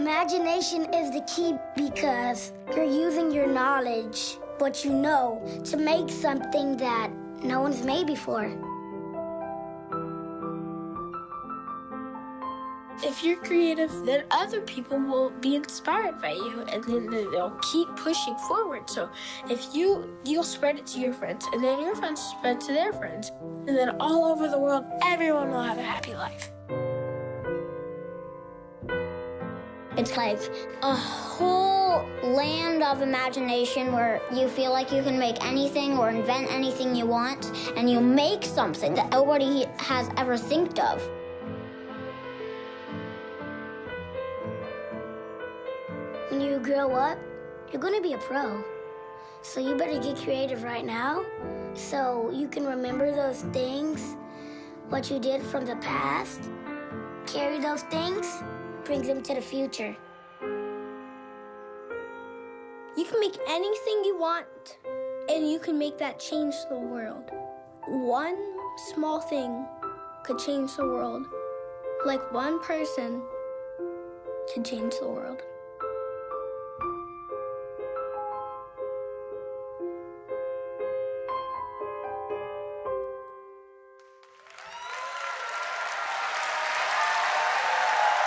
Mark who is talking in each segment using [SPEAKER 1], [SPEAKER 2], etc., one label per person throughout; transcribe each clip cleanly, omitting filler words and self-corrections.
[SPEAKER 1] Imagination is the key because you're using your knowledge, what you know, to make something that no one's made before.
[SPEAKER 2] If you're creative, then other people will be inspired by you, and then they'll keep pushing forward. So if you'll spread it to your friends, and then your friends spread to their friends, and then all over the world, everyone will have a happy life.
[SPEAKER 3] It's like a whole land of imagination where you feel like you can make anything or invent anything you want, and you make something that nobody has ever thought of.
[SPEAKER 1] When you grow up, you're gonna be a pro. So you better get creative right now so you can remember those things, what you did from the past, carry those things, brings them to the future.
[SPEAKER 2] You can make anything you want, and you can make that change the world. One small thing could change the world, like one person can change the world.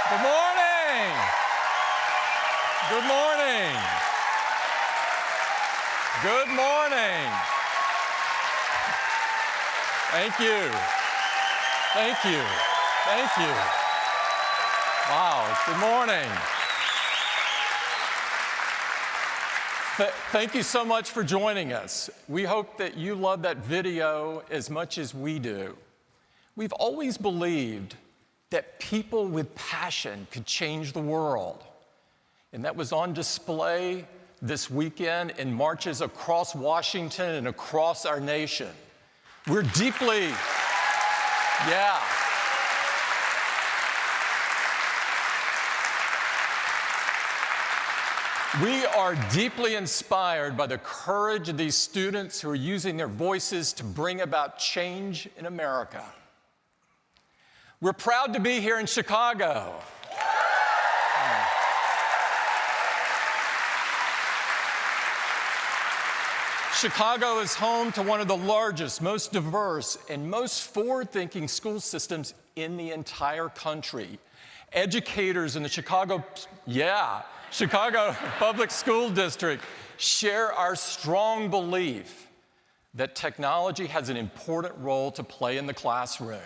[SPEAKER 4] Good morning. Good morning. Good morning. Thank you. Thank you. Thank you. Wow, good morning. Thank you so much for joining us. We hope that you love that video as much as we do. We've always believed that people with passion could change the world. And that was on display this weekend in marches across Washington and across our nation. We're deeply, we are deeply inspired by the courage of these students who are using their voices to bring about change in America. We're proud to be here in Chicago. Chicago is home to one of the largest, most diverse, and most forward-thinking school systems in the entire country. Educators in the Chicago Public School District share our strong belief that technology has an important role to play in the classroom.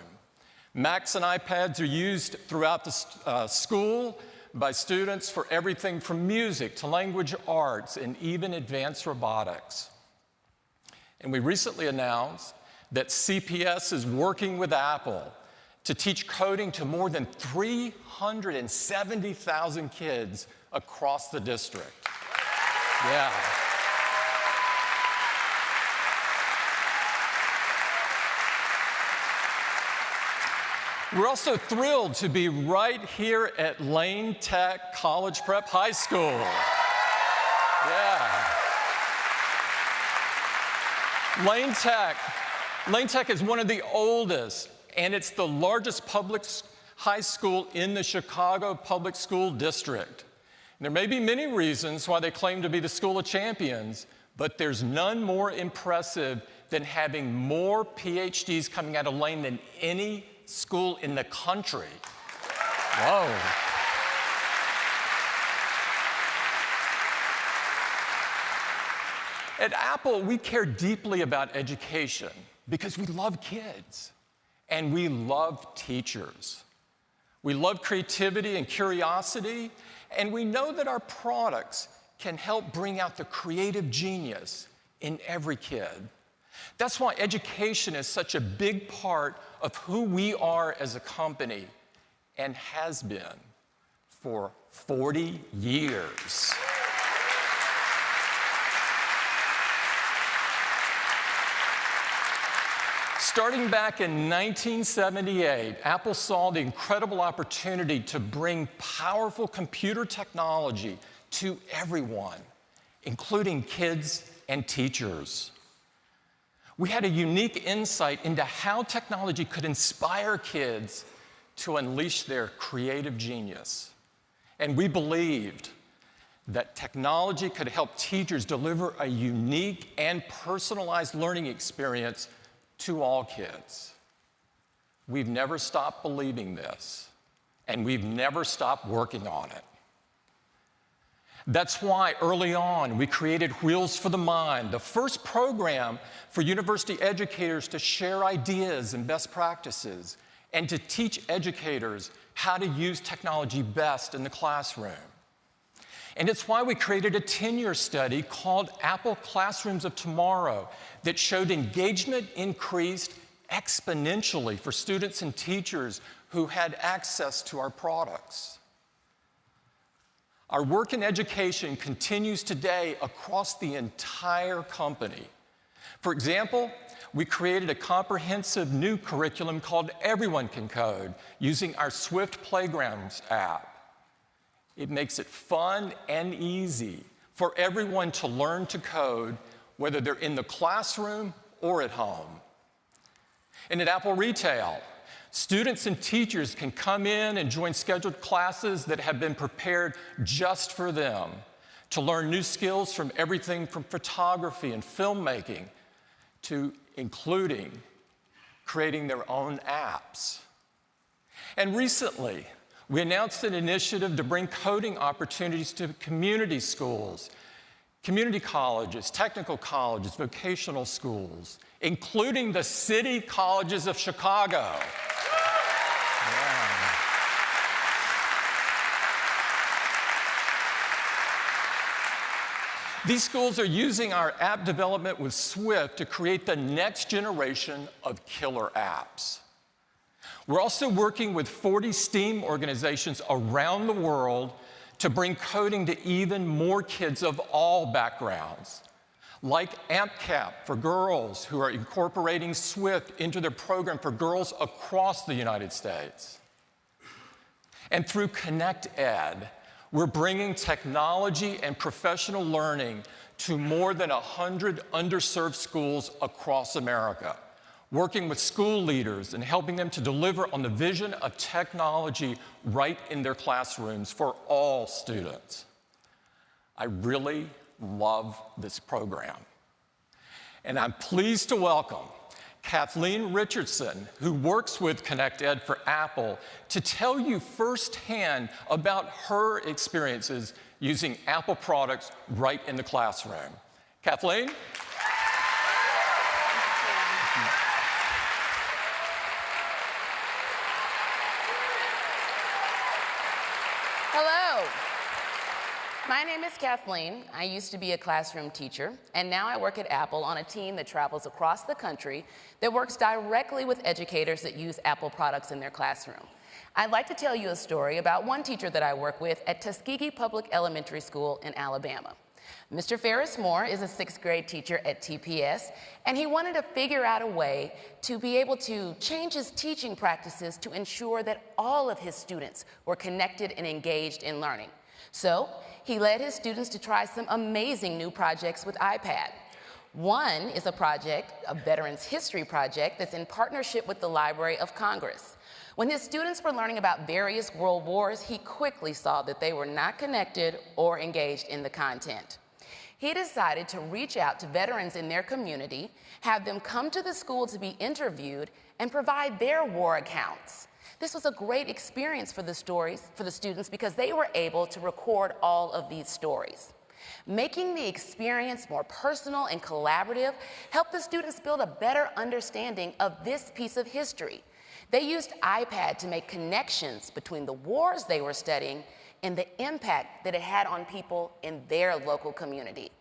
[SPEAKER 4] Macs and iPads are used throughout the school by students for everything from music to language arts and even advanced robotics. And we recently announced that CPS is working with Apple to teach coding to more than 370,000 kids across the district. Yeah. We're also thrilled to be right here at Lane Tech College Prep High School. Lane Tech is one of the oldest, and it's the largest public high school in the Chicago Public School District. And there may be many reasons why they claim to be the school of champions, but there's none more impressive than having more PhDs coming out of Lane than any school in the country. Whoa. At Apple, we care deeply about education because we love kids and we love teachers. We love creativity and curiosity, and we know that our products can help bring out the creative genius in every kid. That's why education is such a big part of who we are as a company and has been for 40 years. Starting back in 1978, Apple saw the incredible opportunity to bring powerful computer technology to everyone, including kids and teachers. We had a unique insight into how technology could inspire kids to unleash their creative genius. And we believed that technology could help teachers deliver a unique and personalized learning experience to all kids. We've never stopped believing this, and we've never stopped working on it. That's why early on we created Wheels for the Mind, the first program for university educators to share ideas and best practices and to teach educators how to use technology best in the classroom. And it's why we created a 10-year study called Apple Classrooms of Tomorrow that showed engagement increased exponentially for students and teachers who had access to our products. Our work in education continues today across the entire company. For example, we created a comprehensive new curriculum called Everyone Can Code using our Swift Playgrounds app. It makes it fun and easy for everyone to learn to code, whether they're in the classroom or at home. And at Apple Retail, students and teachers can come in and join scheduled classes that have been prepared just for them to learn new skills from everything from photography and filmmaking to including creating their own apps. And recently, we announced an initiative to bring coding opportunities to community schools, community colleges, technical colleges, vocational schools, including the City Colleges of Chicago. Yeah. These schools are using our app development with Swift to create the next generation of killer apps. We're also working with 40 STEAM organizations around the world to bring coding to even more kids of all backgrounds, like AmpCap for girls, who are incorporating Swift into their program for girls across the United States. And through ConnectEd, we're bringing technology and professional learning to more than 100 underserved schools across America, working with school leaders and helping them to deliver on the vision of technology right in their classrooms for all students. I really love this program. And I'm pleased to welcome Kathleen Richardson, who works with ConnectEd for Apple, to tell you firsthand about her experiences using Apple products right in the classroom. Kathleen?
[SPEAKER 5] Hello. My name is Kathleen. I used to be a classroom teacher, and now I work at Apple on a team that travels across the country that works directly with educators that use Apple products in their classroom. I'd like to tell you a story about one teacher that I work with at Tuskegee Public Elementary School in Alabama. Mr. Ferris Moore is a 6th grade teacher at TPS, and he wanted to figure out a way to be able to change his teaching practices to ensure that all of his students were connected and engaged in learning. So he led his students to try some amazing new projects with iPad. One is a project, a Veterans History project, that's in partnership with the Library of Congress. When his students were learning about various world wars, he quickly saw that they were not connected or engaged in the content. He decided to reach out to veterans in their community, have them come to the school to be interviewed, and provide their war accounts. This was a great experience for the students because they were able to record all of these stories. Making the experience more personal and collaborative helped the students build a better understanding of this piece of history. They used iPad to make connections between the wars they were studying and the impact that it had on people in their local community.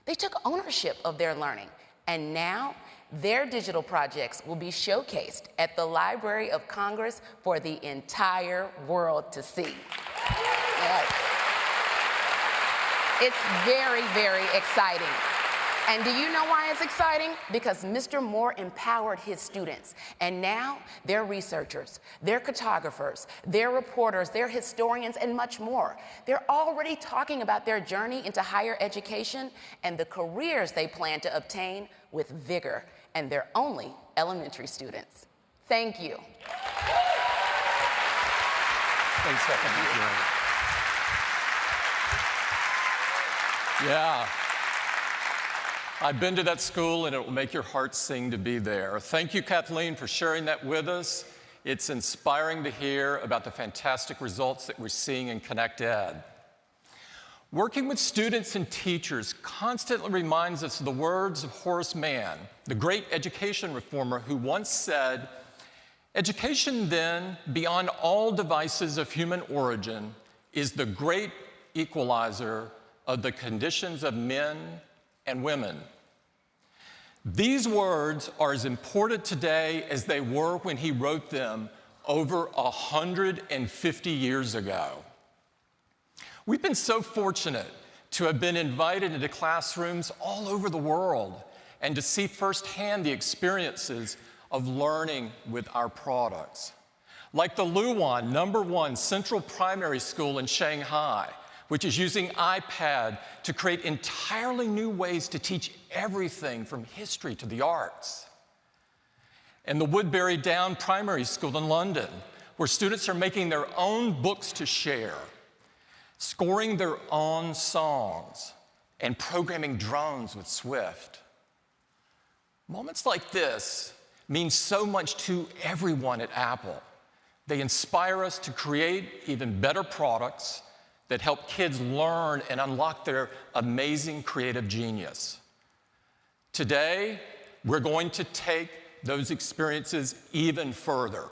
[SPEAKER 5] They took ownership of their learning, and now their digital projects will be showcased at the Library of Congress for the entire world to see. Yes. It's very, very exciting. And do you know why it's exciting? Because Mr. Moore empowered his students, and now they're researchers, they're cartographers, they're reporters, they're historians, and much more. They're already talking about their journey into higher education and the careers they plan to obtain with vigor, and they're only elementary students. Thank you.
[SPEAKER 4] Thanks, Stephanie. Yeah. I've been to that school, and it will make your heart sing to be there. Thank you, Kathleen, for sharing that with us. It's inspiring to hear about the fantastic results that we're seeing in Connect Ed. Working with students and teachers constantly reminds us of the words of Horace Mann, the great education reformer, who once said, "Education, then, beyond all devices of human origin, is the great equalizer of the conditions of men and women." These words are as important today as they were when he wrote them over 150 years ago. We've been so fortunate to have been invited into classrooms all over the world and to see firsthand the experiences of learning with our products. Like the Luwan #1 Central Primary School in Shanghai, which is using iPad to create entirely new ways to teach everything from history to the arts. And the Woodbury Down Primary School in London, where students are making their own books to share, scoring their own songs, and programming drones with Swift. Moments like this mean so much to everyone at Apple. They inspire us to create even better products that help kids learn and unlock their amazing creative genius. Today, we're going to take those experiences even further.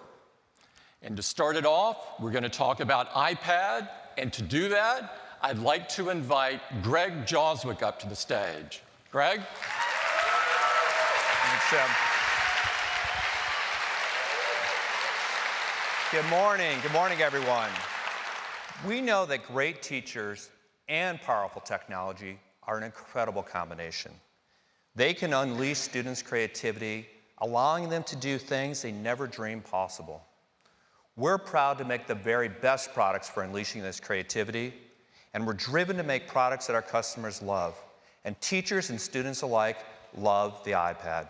[SPEAKER 4] And to start it off, we're going to talk about iPad. And to do that, I'd like to invite Greg Joswick up to the stage. Greg?
[SPEAKER 6] Thanks, Jim. Good morning. Good morning, everyone. We know that great teachers and powerful technology are an incredible combination. They can unleash students' creativity, allowing them to do things they never dreamed possible. We're proud to make the very best products for unleashing this creativity, and we're driven to make products that our customers love. And teachers and students alike love the iPad.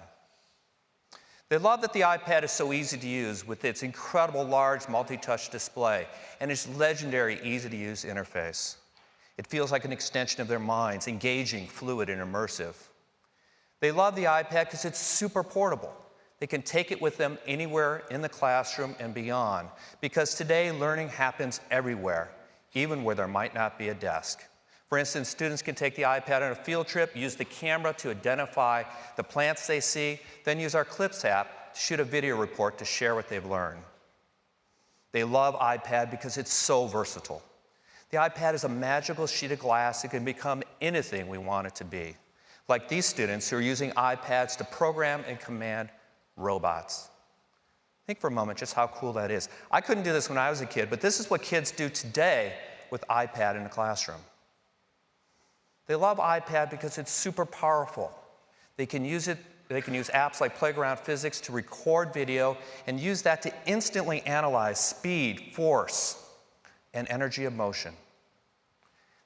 [SPEAKER 6] They love that the iPad is so easy to use with its incredible large multi-touch display and its legendary easy-to-use interface. It feels like an extension of their minds, engaging, fluid, and immersive. They love the iPad because it's super portable. They can take it with them anywhere in the classroom and beyond, because today learning happens everywhere, even where there might not be a desk. For instance, students can take the iPad on a field trip, use the camera to identify the plants they see, then use our Clips app to shoot a video report to share what they've learned. They love iPad because it's so versatile. The iPad is a magical sheet of glass that can become anything we want it to be, like these students who are using iPads to program and command robots. Think for a moment just how cool that is. I couldn't do this when I was a kid, but this is what kids do today with iPad in the classroom. They love iPad because it's super powerful. They can use apps like Playground Physics to record video and use that to instantly analyze speed, force, and energy of motion.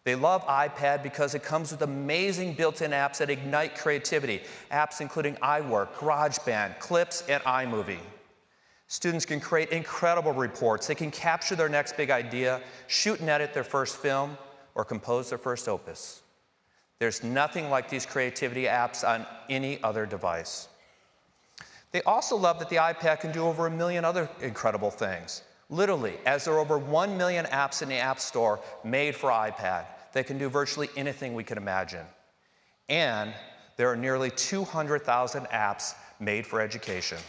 [SPEAKER 6] They love iPad because it comes with amazing built-in apps that ignite creativity, apps including iWork, GarageBand, Clips, and iMovie. Students can create incredible reports. They can capture their next big idea, shoot and edit their first film, or compose their first opus. There's nothing like these creativity apps on any other device. They also love that the iPad can do over 1 million other incredible things. Literally, as there are over 1 million apps in the App Store made for iPad, they can do virtually anything we can imagine. And there are nearly 200,000 apps made for education.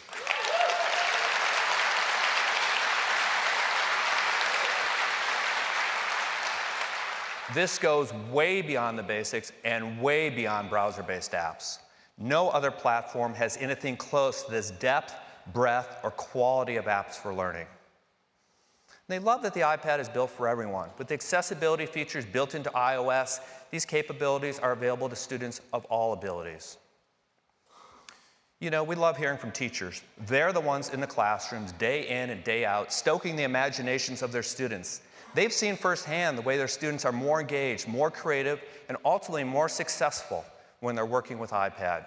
[SPEAKER 6] This goes way beyond the basics and way beyond browser-based apps. No other platform has anything close to this depth, breadth, or quality of apps for learning. They love that the iPad is built for everyone. With the accessibility features built into iOS, these capabilities are available to students of all abilities. You know, we love hearing from teachers. They're the ones in the classrooms day in and day out, stoking the imaginations of their students. They've seen firsthand the way their students are more engaged, more creative, and ultimately more successful when they're working with iPad.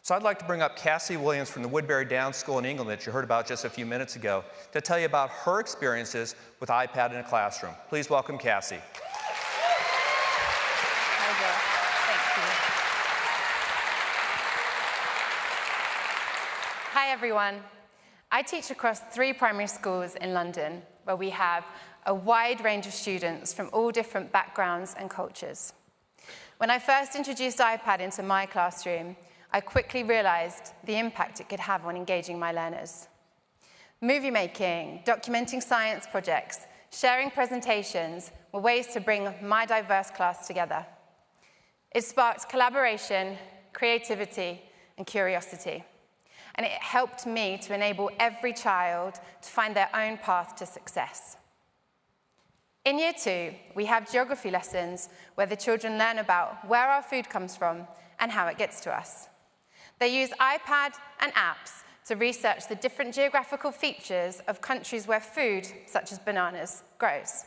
[SPEAKER 6] So I'd like to bring up Cassie Williams from the Woodbury Downs School in England that you heard about just a few minutes ago to tell you about her experiences with iPad in a classroom. Please welcome Cassie.
[SPEAKER 7] Hi, Hi everyone. I teach across 3 primary schools in London, where we have a wide range of students from all different backgrounds and cultures. When I first introduced iPad into my classroom, I quickly realized the impact it could have on engaging my learners. Movie making, documenting science projects, sharing presentations were ways to bring my diverse class together. It sparked collaboration, creativity, and curiosity. And it helped me to enable every child to find their own path to success. In Year 2, we have geography lessons where the children learn about where our food comes from and how it gets to us. They use iPad and apps to research the different geographical features of countries where food, such as bananas, grows.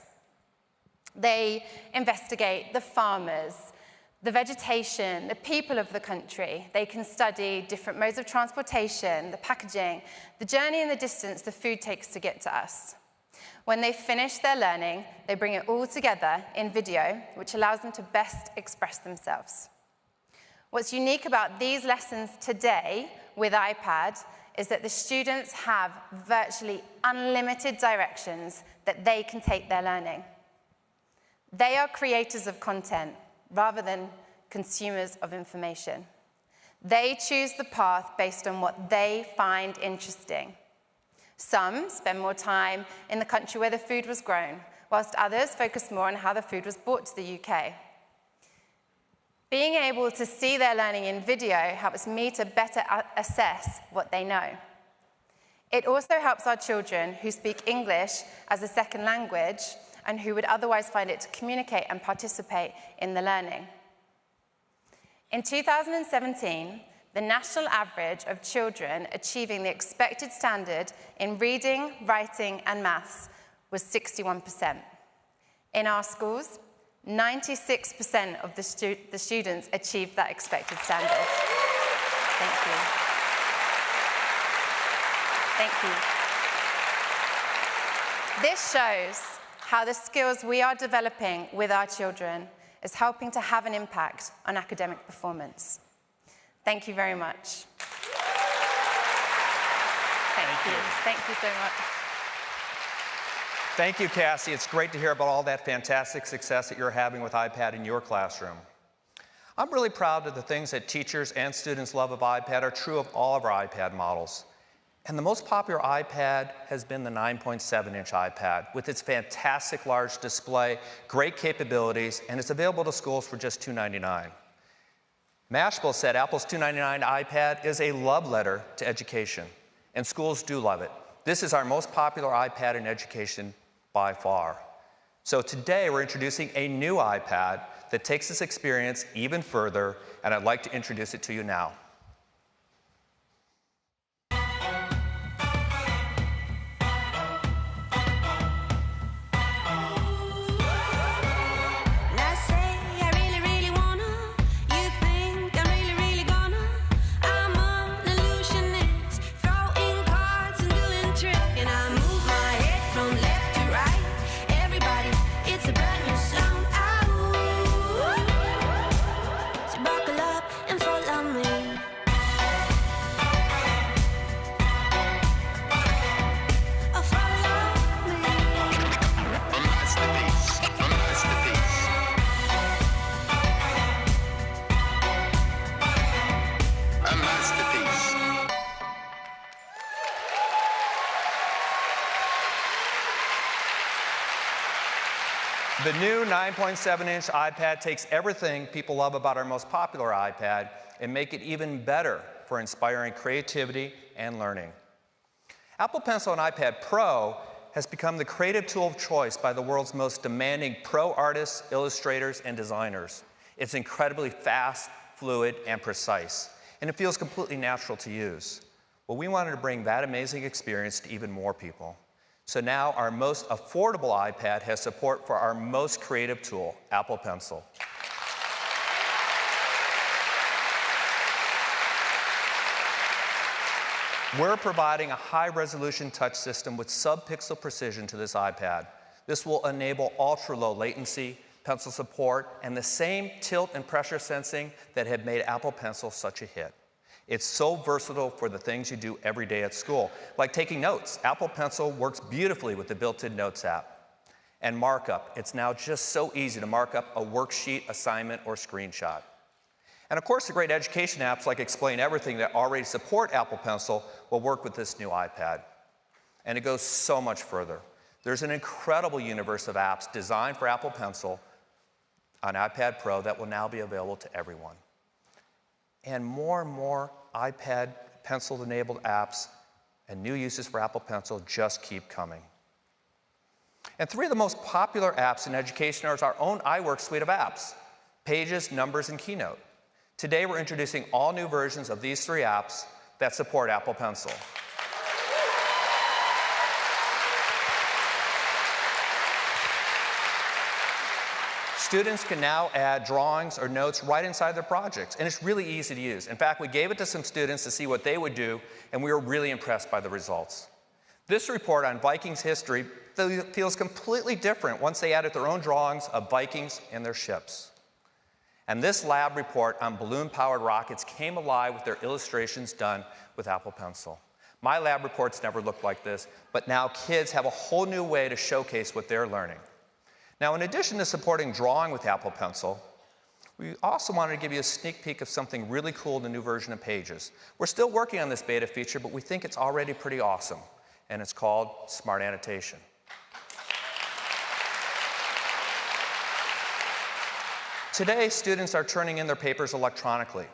[SPEAKER 7] They investigate the farmers, the vegetation, the people of the country. They can study different modes of transportation, the packaging, the journey and the distance the food takes to get to us. When they finish their learning, they bring it all together in video, which allows them to best express themselves. What's unique about these lessons today with iPad is that the students have virtually unlimited directions that they can take their learning. They are creators of content rather than consumers of information. They choose the path based on what they find interesting. Some spend more time in the country where the food was grown, whilst others focus more on how the food was brought to the UK. Being able to see their learning in video helps me to better assess what they know. It also helps our children who speak English as a second language and who would otherwise find it to communicate and participate in the learning. In 2017, the national average of children achieving the expected standard in reading, writing, and maths was 61%. In our schools, 96% of the students achieved that expected standard. Thank you. Thank you. This shows how the skills we are developing with our children is helping to have an impact on academic performance. Thank you very much. Thank you. Thank you so much.
[SPEAKER 6] Thank you, Cassie. It's great to hear about all that fantastic success that you're having with iPad in your classroom. I'm really proud that the things that teachers and students love of iPad are true of all of our iPad models. And the most popular iPad has been the 9.7-inch iPad with its fantastic large display, great capabilities, and it's available to schools for just $2.99. Mashable said Apple's $2.99 iPad is a love letter to education, and schools do love it. This is our most popular iPad in education by far. So today we're introducing a new iPad that takes this experience even further, and I'd like to introduce it to you now. The new 9.7-inch iPad takes everything people love about our most popular iPad and make it even better for inspiring creativity and learning. Apple Pencil and iPad Pro has become the creative tool of choice by the world's most demanding pro artists, illustrators, and designers. It's incredibly fast, fluid, and precise, and it feels completely natural to use. Well, we wanted to bring that amazing experience to even more people. So now our most affordable iPad has support for our most creative tool, Apple Pencil. We're providing a high-resolution touch system with sub-pixel precision to this iPad. This will enable ultra-low latency, pencil support, and the same tilt and pressure sensing that had made Apple Pencil such a hit. It's so versatile for the things you do every day at school, like taking notes. Apple Pencil works beautifully with the built-in Notes app. And markup, it's now just so easy to mark up a worksheet, assignment, or screenshot. And of course, the great education apps like Explain Everything that already support Apple Pencil will work with this new iPad. And it goes so much further. There's an incredible universe of apps designed for Apple Pencil on iPad Pro that will now be available to everyone. And more iPad Pencil-enabled apps and new uses for Apple Pencil just keep coming. And three of the most popular apps in education are our own iWork suite of apps: Pages, Numbers, and Keynote. Today, we're introducing all new versions of these three apps that support Apple Pencil. Students can now add drawings or notes right inside their projects, and it's really easy to use. In fact, we gave it to some students to see what they would do, and we were really impressed by the results. This report on Vikings history feels completely different once they added their own drawings of Vikings and their ships. And this lab report on balloon-powered rockets came alive with their illustrations done with Apple Pencil. My lab reports never looked like this, but now kids have a whole new way to showcase what they're learning. Now, in addition to supporting drawing with Apple Pencil, we also wanted to give you a sneak peek of something really cool in the new version of Pages. We're still working on this beta feature, but we think it's already pretty awesome, and it's called Smart Annotation. Today, students are turning in their papers electronically.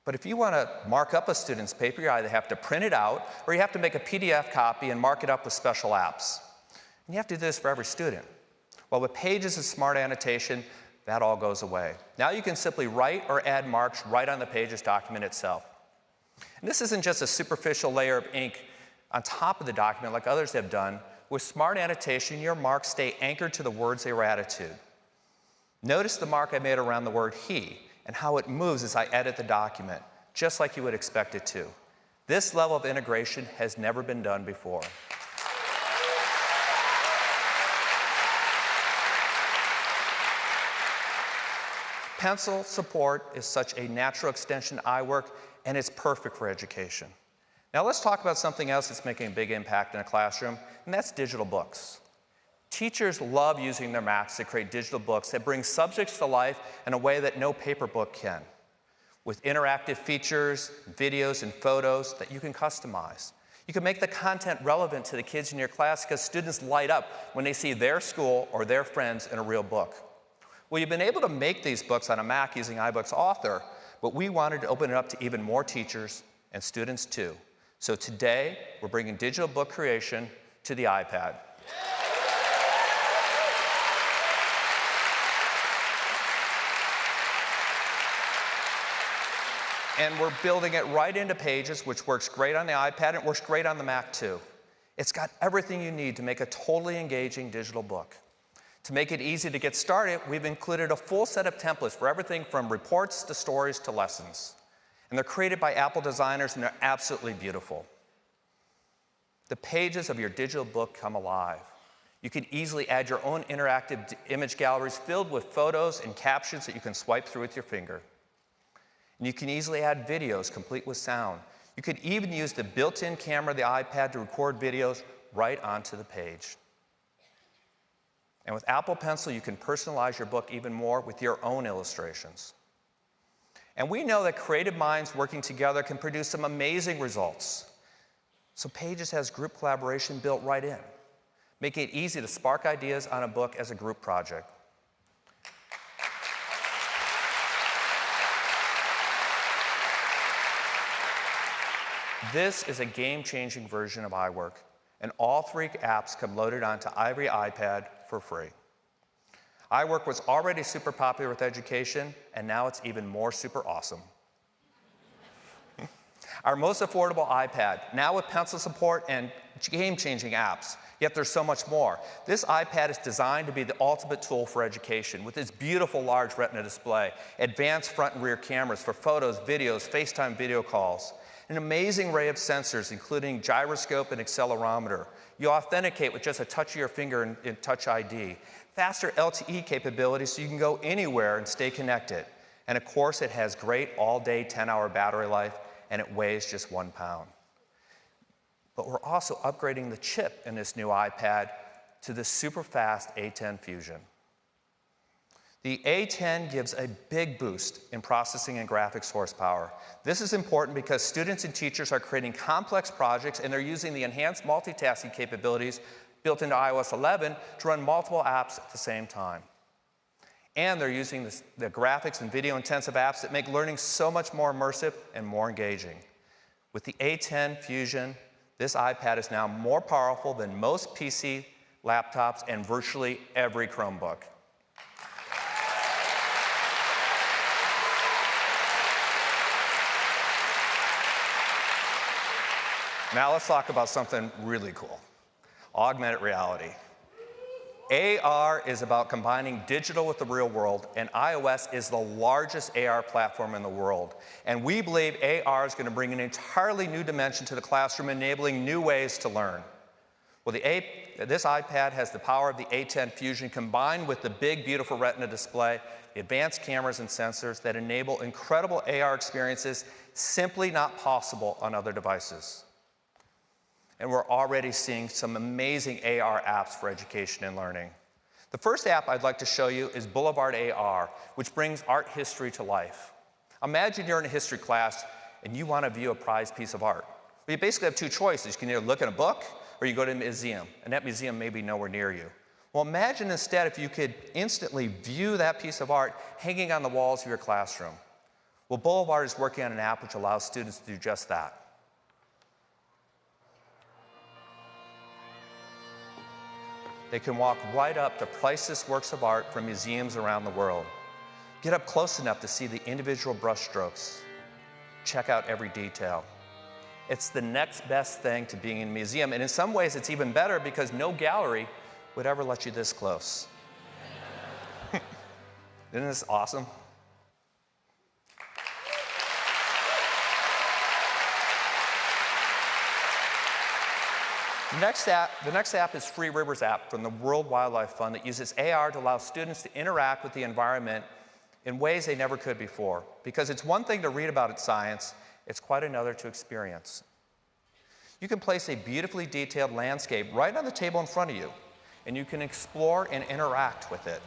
[SPEAKER 6] But if you want to mark up a student's paper, you either have to print it out or you have to make a PDF copy and mark it up with special apps. And you have to do this for every student. Well, with Pages and Smart Annotation, that all goes away. Now you can simply write or add marks right on the Pages document itself. And this isn't just a superficial layer of ink on top of the document like others have done. With Smart Annotation, your marks stay anchored to the words they were added to. Notice the mark I made around the word he and how it moves as I edit the document, just like you would expect it to. This level of integration has never been done before. Pencil support is such a natural extension of iWork, and it's perfect for education. Now let's talk about something else that's making a big impact in a classroom, and that's digital books. Teachers love using their Macs to create digital books that bring subjects to life in a way that no paper book can, with interactive features, videos, and photos that you can customize. You can make the content relevant to the kids in your class because students light up when they see their school or their friends in a real book. Well, you've been able to make these books on a Mac using iBooks Author, but we wanted to open it up to even more teachers and students too. So today, we're bringing digital book creation to the iPad. And we're building it right into Pages, which works great on the iPad and it works great on the Mac too. It's got everything you need to make a totally engaging digital book. To make it easy to get started, we've included a full set of templates for everything from reports to stories to lessons. And they're created by Apple designers, and they're absolutely beautiful. The pages of your digital book come alive. You can easily add your own interactive image galleries filled with photos and captions that you can swipe through with your finger. And you can easily add videos complete with sound. You could even use the built-in camera of the iPad to record videos right onto the page. And with Apple Pencil, you can personalize your book even more with your own illustrations. And we know that creative minds working together can produce some amazing results. So Pages has group collaboration built right in, making it easy to spark ideas on a book as a group project. This is a game-changing version of iWork, and all three apps come loaded onto every iPad for free. iWork was already super popular with education, and now it's even more super awesome. Our most affordable iPad, now with pencil support and game-changing apps, yet there's so much more. This iPad is designed to be the ultimate tool for education with its beautiful large Retina display, advanced front and rear cameras for photos, videos, FaceTime video calls, an amazing array of sensors, including gyroscope and accelerometer. You authenticate with just a touch of your finger in Touch ID. Faster LTE capabilities so you can go anywhere and stay connected. And of course, it has great all-day 10-hour battery life and it weighs just 1 pound. But we're also upgrading the chip in this new iPad to the super fast A10 Fusion. The A10 gives a big boost in processing and graphics horsepower. This is important because students and teachers are creating complex projects and they're using the enhanced multitasking capabilities built into iOS 11 to run multiple apps at the same time. And they're using the graphics and video intensive apps that make learning so much more immersive and more engaging. With the A10 Fusion, this iPad is now more powerful than most PC laptops and virtually every Chromebook. Now let's talk about something really cool, augmented reality. AR is about combining digital with the real world, and iOS is the largest AR platform in the world. And we believe AR is going to bring an entirely new dimension to the classroom, enabling new ways to learn. Well, this iPad has the power of the A10 Fusion combined with the big, beautiful Retina display, the advanced cameras and sensors that enable incredible AR experiences simply not possible on other devices. And we're already seeing some amazing AR apps for education and learning. The first app I'd like to show you is Boulevard AR, which brings art history to life. Imagine you're in a history class and you want to view a prized piece of art. Well, you basically have two choices. You can either look in a book or you go to a museum, and that museum may be nowhere near you. Well, imagine instead if you could instantly view that piece of art hanging on the walls of your classroom. Well, Boulevard is working on an app which allows students to do just that. They can walk right up to priceless works of art from museums around the world. Get up close enough to see the individual brushstrokes. Check out every detail. It's the next best thing to being in a museum, and in some ways it's even better because no gallery would ever let you this close. Isn't this awesome? The next app is Free Rivers app from the World Wildlife Fund that uses AR to allow students to interact with the environment in ways they never could before. Because it's one thing to read about it science, it's quite another to experience. You can place a beautifully detailed landscape right on the table in front of you, and you can explore and interact with it.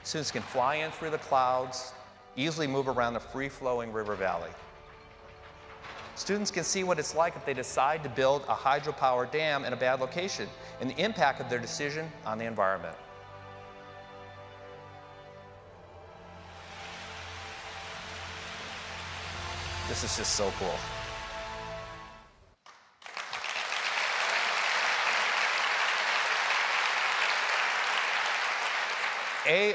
[SPEAKER 6] Students can fly in through the clouds, easily move around the free-flowing river valley. Students can see what it's like if they decide to build a hydropower dam in a bad location and the impact of their decision on the environment. This is just so cool.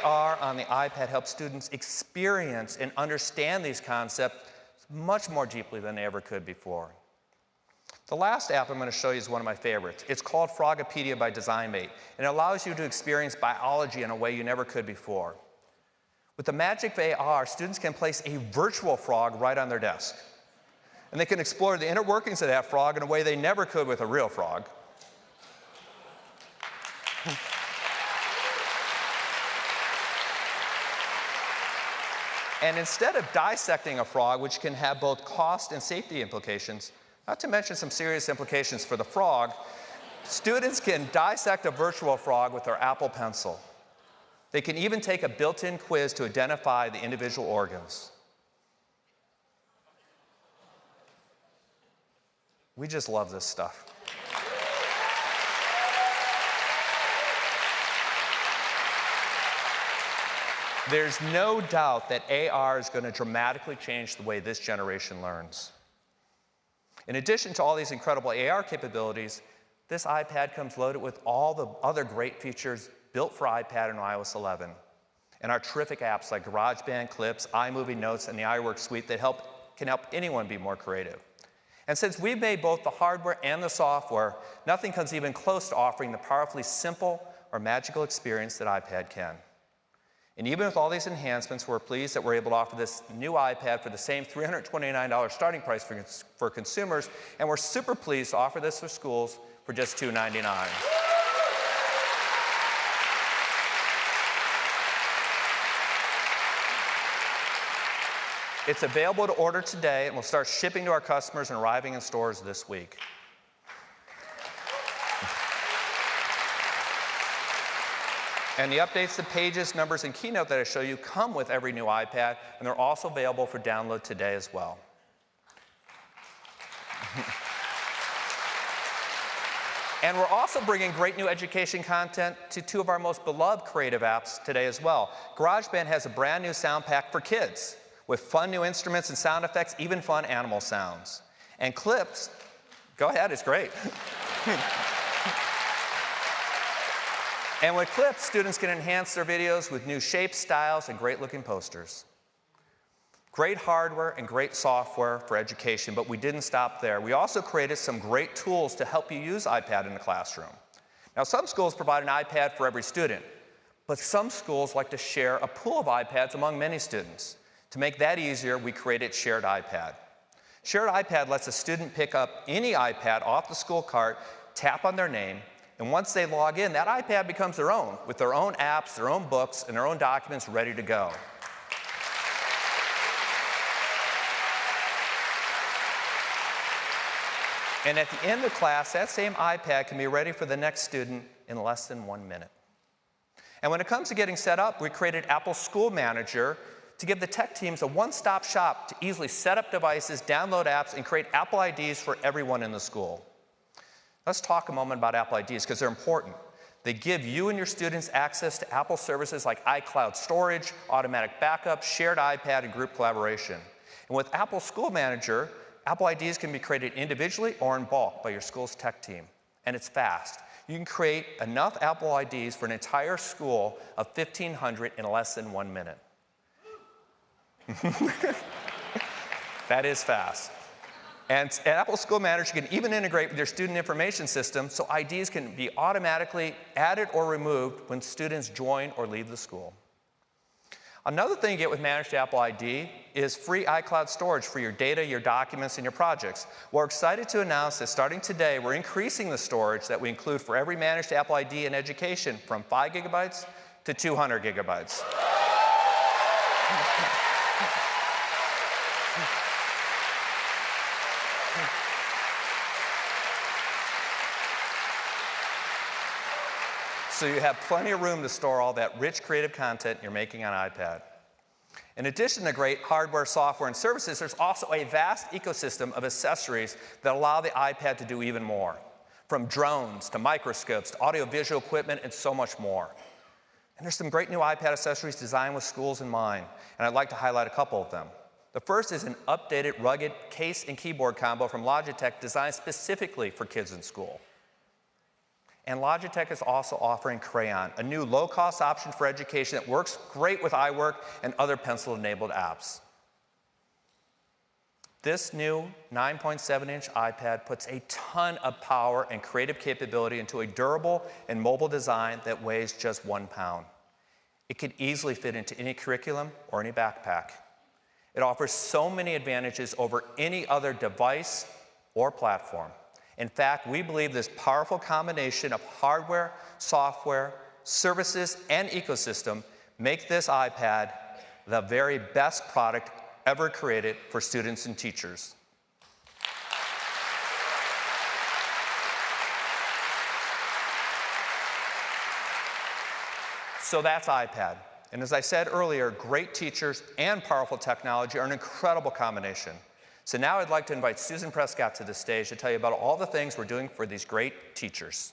[SPEAKER 6] AR on the iPad helps students experience and understand these concepts much more deeply than they ever could before. The last app I'm going to show you is one of my favorites. It's called Frogopedia by DesignMate, and it allows you to experience biology in a way you never could before. With the magic of AR, students can place a virtual frog right on their desk, and they can explore the inner workings of that frog in a way they never could with a real frog. And instead of dissecting a frog, which can have both cost and safety implications, not to mention some serious implications for the frog, students can dissect a virtual frog with their Apple Pencil. They can even take a built-in quiz to identify the individual organs. We just love this stuff. There's no doubt that AR is going to dramatically change the way this generation learns. In addition to all these incredible AR capabilities, this iPad comes loaded with all the other great features built for iPad and iOS 11, and our terrific apps like GarageBand, Clips, iMovie Notes, and the iWork suite that can help anyone be more creative. And since we've made both the hardware and the software, nothing comes even close to offering the powerfully simple or magical experience that iPad can. And even with all these enhancements, we're pleased that we're able to offer this new iPad for the same $329 starting price for consumers, and we're super pleased to offer this for schools for just $299. It's available to order today, and we'll start shipping to our customers and arriving in stores this week. And the updates to pages, numbers, and Keynote that I show you come with every new iPad, and they're also available for download today as well. And we're also bringing great new education content to two of our most beloved creative apps today as well. GarageBand has a brand new sound pack for kids with fun new instruments and sound effects, even fun animal sounds. And Clips, go ahead, it's great. And with Clips, students can enhance their videos with new shapes, styles, and great-looking posters. Great hardware and great software for education, but we didn't stop there. We also created some great tools to help you use iPad in the classroom. Now, some schools provide an iPad for every student, but some schools like to share a pool of iPads among many students. To make that easier, we created Shared iPad. Shared iPad lets a student pick up any iPad off the school cart, tap on their name, and once they log in, that iPad becomes their own, with their own apps, their own books, and their own documents ready to go. And at the end of class, that same iPad can be ready for the next student in less than 1 minute. And when it comes to getting set up, we created Apple School Manager to give the tech teams a one-stop shop to easily set up devices, download apps, and create Apple IDs for everyone in the school. Let's talk a moment about Apple IDs because they're important. They give you and your students access to Apple services like iCloud storage, automatic backup, shared iPad, and group collaboration. And with Apple School Manager, Apple IDs can be created individually or in bulk by your school's tech team. And it's fast. You can create enough Apple IDs for an entire school of 1,500 in less than 1 minute. That is fast. And Apple School Manager can even integrate with your student information system so IDs can be automatically added or removed when students join or leave the school. Another thing you get with Managed Apple ID is free iCloud storage for your data, your documents, and your projects. We're excited to announce that starting today, we're increasing the storage that we include for every Managed Apple ID in education from 5 gigabytes to 200 gigabytes. So you have plenty of room to store all that rich creative content you're making on iPad. In addition to great hardware, software, and services, there's also a vast ecosystem of accessories that allow the iPad to do even more. From drones to microscopes to audiovisual equipment and so much more. And there's some great new iPad accessories designed with schools in mind, and I'd like to highlight a couple of them. The first is an updated rugged case and keyboard combo from Logitech designed specifically for kids in school. And Logitech is also offering Crayon, a new low-cost option for education that works great with iWork and other pencil-enabled apps. This new 9.7-inch iPad puts a ton of power and creative capability into a durable and mobile design that weighs just 1 pound. It can easily fit into any curriculum or any backpack. It offers so many advantages over any other device or platform. In fact, we believe this powerful combination of hardware, software, services, and ecosystem make this iPad the very best product ever created for students and teachers. So that's iPad. And as I said earlier, great teachers and powerful technology are an incredible combination. So now I'd like to invite Susan Prescott to the stage to tell you about all the things we're doing for these great teachers.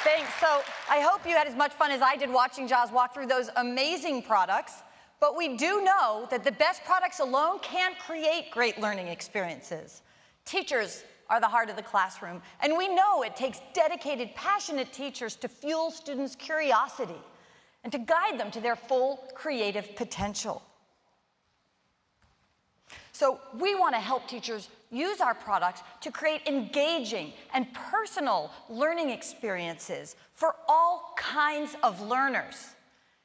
[SPEAKER 8] Thanks. So I hope you had as much fun as I did watching Joz walk through those amazing products. But we do know that the best products alone can't create great learning experiences. Teachers are the heart of the classroom, and we know it takes dedicated, passionate teachers to fuel students' curiosity and to guide them to their full creative potential. So we want to help teachers use our products to create engaging and personal learning experiences for all kinds of learners.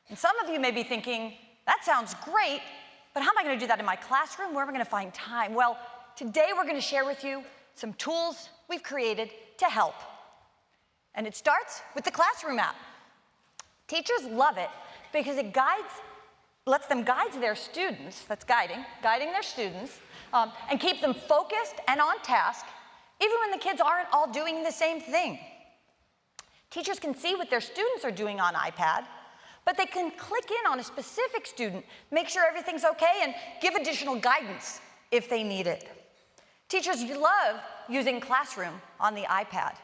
[SPEAKER 8] And some of you may be thinking, that sounds great, but how am I going to do that in my classroom? Where am I going to find time? Well, today we're going to share with you some tools we've created to help. And it starts with the Classroom app. Teachers love it because it lets them guide their students, that's guiding their students, and keep them focused and on task, even when the kids aren't all doing the same thing. Teachers can see what their students are doing on iPad, but they can click in on a specific student, make sure everything's okay, and give additional guidance if they need it. Teachers love using Classroom on the iPad,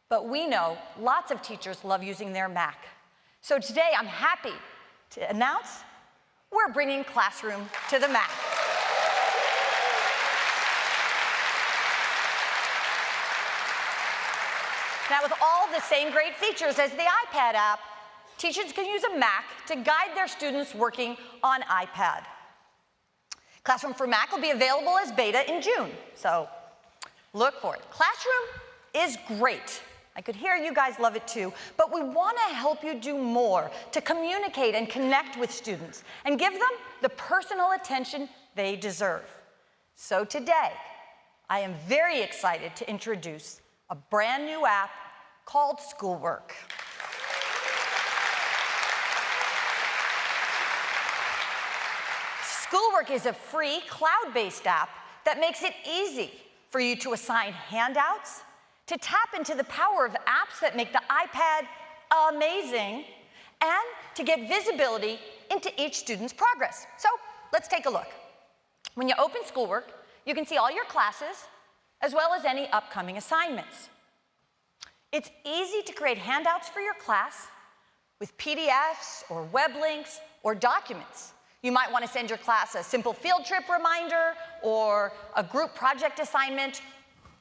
[SPEAKER 8] but we know lots of teachers love using their Mac. So today I'm happy to announce we're bringing Classroom to the Mac. Now, with all the same great features as the iPad app, teachers can use a Mac to guide their students working on iPad. Classroom for Mac will be available as beta in June, so look for it. Classroom is great. I could hear you guys love it too, but we want to help you do more to communicate and connect with students and give them the personal attention they deserve. So today, I am very excited to introduce a brand new app called Schoolwork. Schoolwork is a free cloud-based app that makes it easy for you to assign handouts, to tap into the power of apps that make the iPad amazing, and to get visibility into each student's progress. So let's take a look. When you open Schoolwork, you can see all your classes, as well as any upcoming assignments. It's easy to create handouts for your class with PDFs or web links or documents. You might want to send your class a simple field trip reminder or a group project assignment,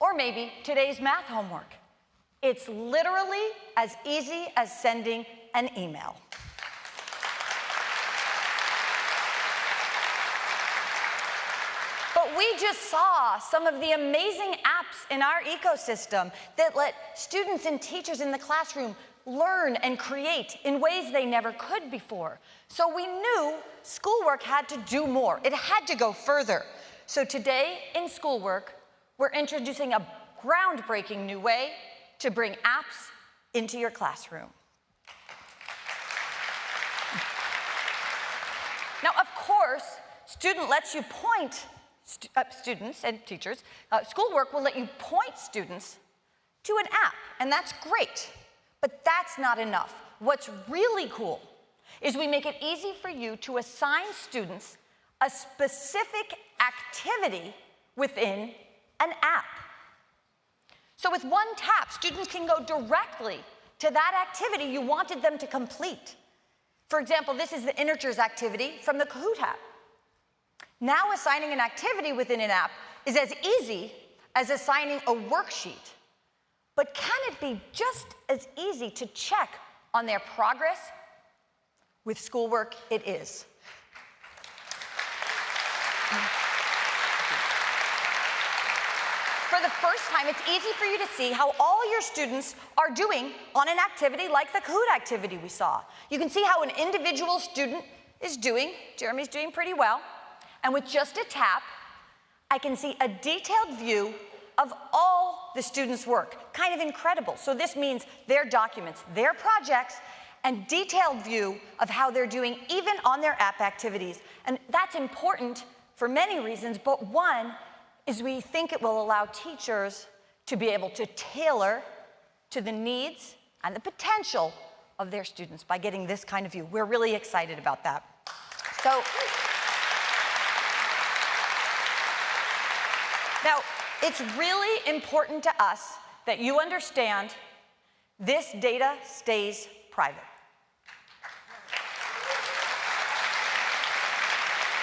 [SPEAKER 8] or maybe today's math homework. It's literally as easy as sending an email. But we just saw some of the amazing apps in our ecosystem that let students and teachers in the classroom learn and create in ways they never could before. So we knew Schoolwork had to do more. It had to go further. So today in Schoolwork, we're introducing a groundbreaking new way to bring apps into your classroom. Now, of course, Student lets you point students and teachers. Schoolwork will let you point students to an app, and that's great. But that's not enough. What's really cool is we make it easy for you to assign students a specific activity within an app. So with one tap, students can go directly to that activity you wanted them to complete. For example, this is the integers activity from the Kahoot app. Now assigning an activity within an app is as easy as assigning a worksheet. But can it be just as easy to check on their progress? With Schoolwork, it is. For the first time, it's easy for you to see how all your students are doing on an activity like the Kahoot activity we saw. You can see how an individual student is doing. Jeremy's doing pretty well. And with just a tap, I can see a detailed view of all the students' work. Kind of incredible. So this means their documents, their projects, and detailed view of how they're doing even on their app activities. And that's important for many reasons, but one is we think it will allow teachers to be able to tailor to the needs and the potential of their students by getting this kind of view. We're really excited about that. So, now, it's really important to us that you understand this data stays private.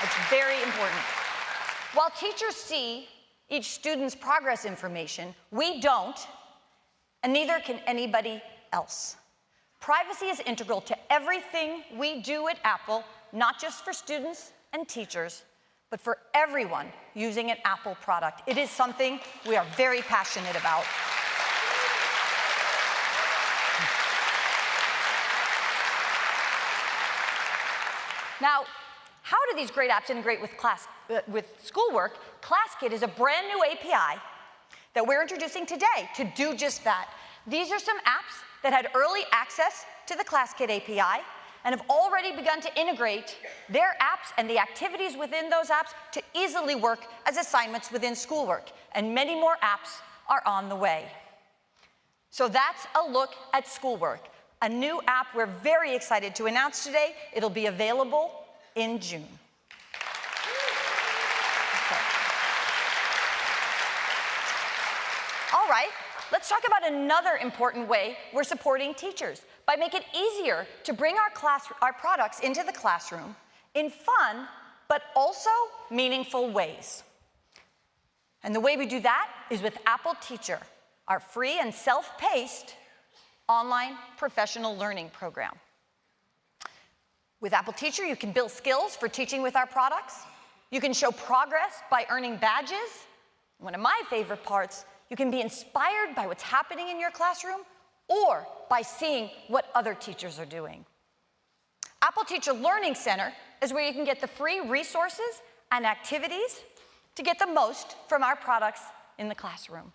[SPEAKER 8] It's very important. While teachers see each student's progress information, we don't, and neither can anybody else. Privacy is integral to everything we do at Apple, not just for students and teachers, but for everyone using an Apple product. It is something we are very passionate about. Now, how do these great apps integrate with Schoolwork? ClassKit is a brand new API that we're introducing today to do just that. These are some apps that had early access to the ClassKit API and have already begun to integrate their apps and the activities within those apps to easily work as assignments within schoolwork. And many more apps are on the way. So that's a look at schoolwork, a new app we're very excited to announce today. It'll be available in June. Okay. All right, let's talk about another important way we're supporting teachers, by making it easier to bring our products into the classroom in fun, but also meaningful ways. And the way we do that is with Apple Teacher, our free and self-paced online professional learning program. With Apple Teacher, you can build skills for teaching with our products. You can show progress by earning badges. One of my favorite parts, you can be inspired by what's happening in your classroom or by seeing what other teachers are doing. Apple Teacher Learning Center is where you can get the free resources and activities to get the most from our products in the classroom.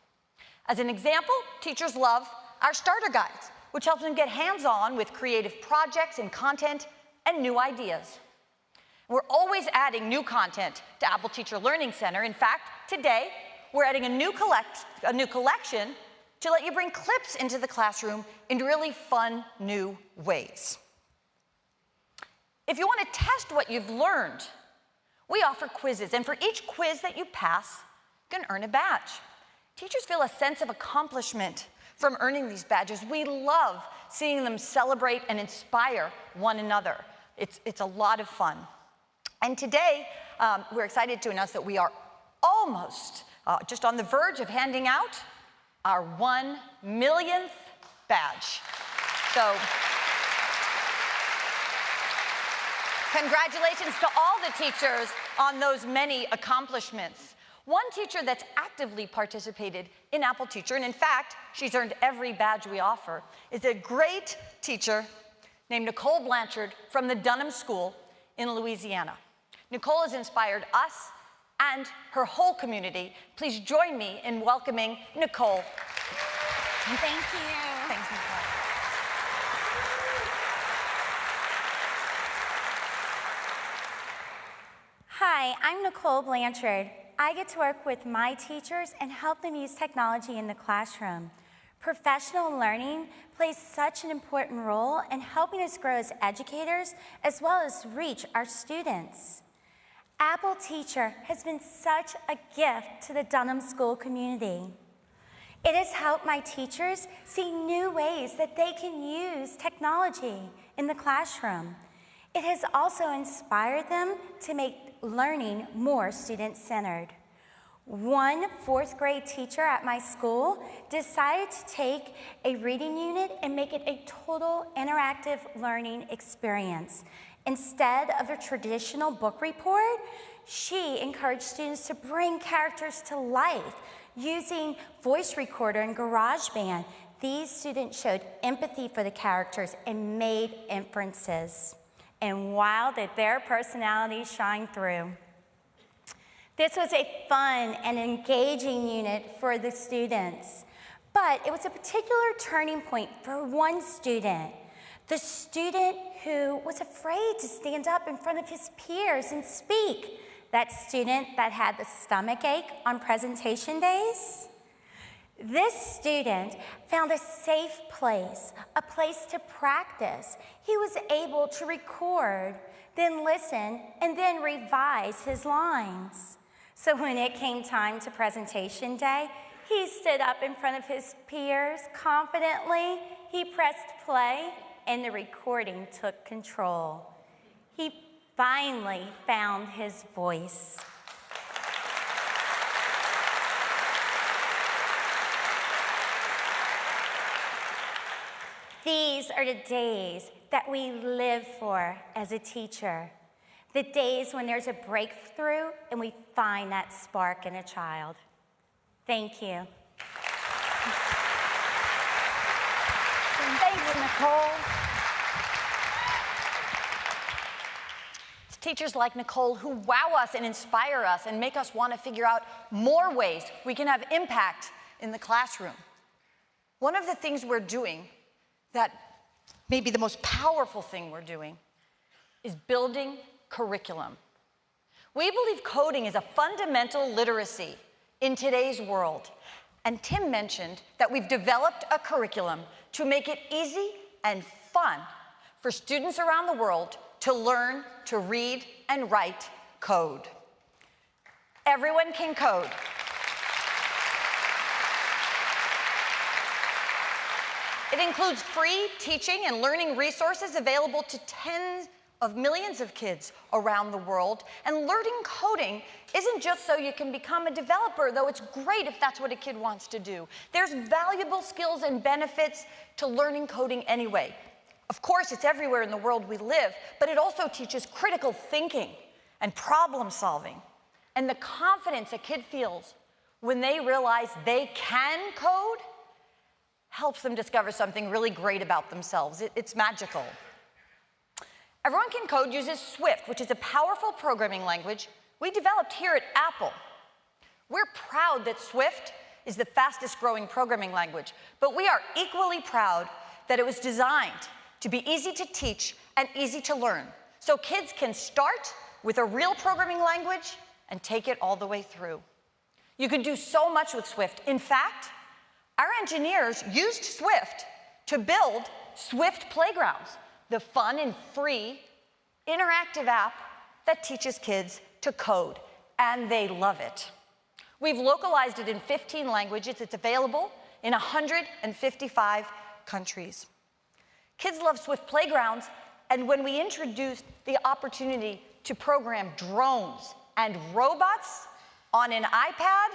[SPEAKER 8] As an example, teachers love our starter guides, which helps them get hands-on with creative projects and content and new ideas. We're always adding new content to Apple Teacher Learning Center. In fact, today, we're adding a new collection to let you bring clips into the classroom in really fun, new ways. If you want to test what you've learned, we offer quizzes, and for each quiz that you pass, you can earn a badge. Teachers feel a sense of accomplishment from earning these badges. We love seeing them celebrate and inspire one another. It's a lot of fun. And today, we're excited to announce that we are almost just on the verge of handing out our 1 millionth badge. So, congratulations to all the teachers on those many accomplishments. One teacher that's actively participated in Apple Teacher, and in fact, she's earned every badge we offer, is a great teacher named Nicole Blanchard from the Dunham School in Louisiana. Nicole has inspired us and her whole community. Please join me in welcoming Nicole.
[SPEAKER 9] Thank you.
[SPEAKER 8] Thanks, Nicole.
[SPEAKER 9] Hi, I'm Nicole Blanchard. I get to work with my teachers and help them use technology in the classroom. Professional learning plays such an important role in helping us grow as educators as well as reach our students. Apple Teacher has been such a gift to the Dunham School community. It has helped my teachers see new ways that they can use technology in the classroom. It has also inspired them to make learning more student-centered. One fourth grade teacher at my school decided to take a reading unit and make it a total interactive learning experience. Instead of a traditional book report, she encouraged students to bring characters to life using voice recorder and GarageBand. These students showed empathy for the characters and made inferences. And wow, did their personalities shine through. This was a fun and engaging unit for the students, but it was a particular turning point for one student. The student who was afraid to stand up in front of his peers and speak. That student that had the stomach ache on presentation days. This student found a safe place, a place to practice. He was able to record, then listen, and then revise his lines. So when it came time to presentation day, he stood up in front of his peers confidently. He pressed play, and the recording took control. He finally found his voice. These are the days that we live for as a teacher. The days when there's a breakthrough and we find that spark in a child. Thank you.
[SPEAKER 8] Thanks, Nicole. It's teachers like Nicole who wow us and inspire us and make us want to figure out more ways we can have impact in the classroom. One of the things we're doing, that maybe the most powerful thing we're doing, is building curriculum. We believe coding is a fundamental literacy in today's world. And Tim mentioned that we've developed a curriculum to make it easy and fun for students around the world to learn to read and write code. Everyone can code. It includes free teaching and learning resources available to tens of millions of kids around the world. And learning coding isn't just so you can become a developer, though it's great if that's what a kid wants to do. There's valuable skills and benefits to learning coding anyway. Of course, it's everywhere in the world we live, but it also teaches critical thinking and problem solving. And the confidence a kid feels when they realize they can code helps them discover something really great about themselves. It's magical. Everyone Can Code uses Swift, which is a powerful programming language we developed here at Apple. We're proud that Swift is the fastest growing programming language, but we are equally proud that it was designed to be easy to teach and easy to learn, so kids can start with a real programming language and take it all the way through. You can do so much with Swift. In fact, our engineers used Swift to build Swift Playgrounds, the fun and free interactive app that teaches kids to code, and they love it. We've localized it in 15 languages. It's available in 155 countries. Kids love Swift Playgrounds, and when we introduced the opportunity to program drones and robots on an iPad,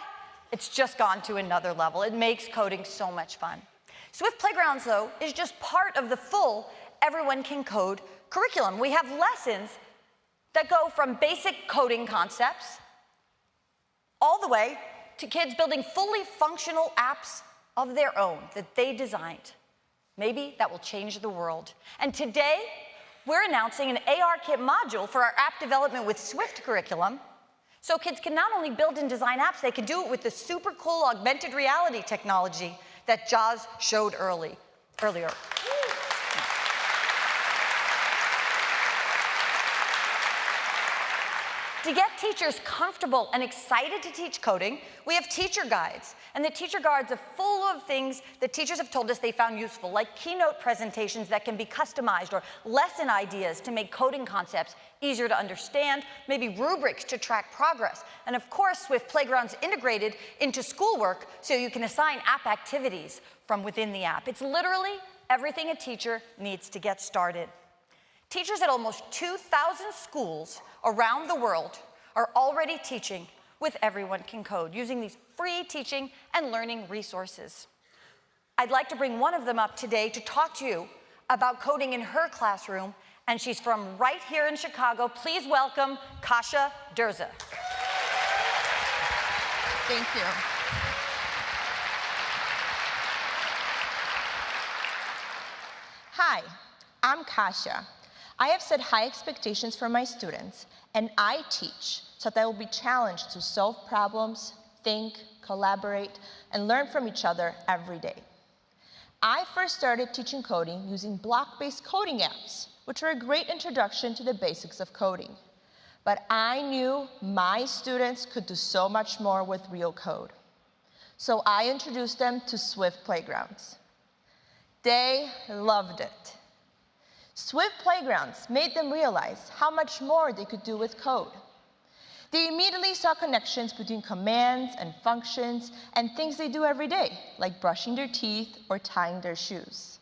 [SPEAKER 8] it's just gone to another level. It makes coding so much fun. Swift Playgrounds, though, is just part of the full Everyone Can Code curriculum. We have lessons that go from basic coding concepts all the way to kids building fully functional apps of their own that they designed. Maybe that will change the world. And today, we're announcing an ARKit module for our app development with Swift curriculum, so kids can not only build and design apps, they can do it with the super cool augmented reality technology that Joz showed earlier. To get teachers comfortable and excited to teach coding, we have teacher guides. And the teacher guides are full of things that teachers have told us they found useful, like keynote presentations that can be customized, or lesson ideas to make coding concepts easier to understand, maybe rubrics to track progress. And of course, Swift Playground's integrated into schoolwork so you can assign app activities from within the app. It's literally everything a teacher needs to get started. Teachers at almost 2,000 schools around the world are already teaching with Everyone Can Code, using these free teaching and learning resources. I'd like to bring one of them up today to talk to you about coding in her classroom, and she's from right here in Chicago. Please welcome Kasia Durza.
[SPEAKER 10] Thank you. Hi, I'm Kasia. I have set high expectations for my students, and I teach so that they will be challenged to solve problems, think, collaborate, and learn from each other every day. I first started teaching coding using block-based coding apps, which are a great introduction to the basics of coding. But I knew my students could do so much more with real code. So I introduced them to Swift Playgrounds. They loved it. Swift Playgrounds made them realize how much more they could do with code. They immediately saw connections between commands and functions and things they do every day, like brushing their teeth or tying their shoes.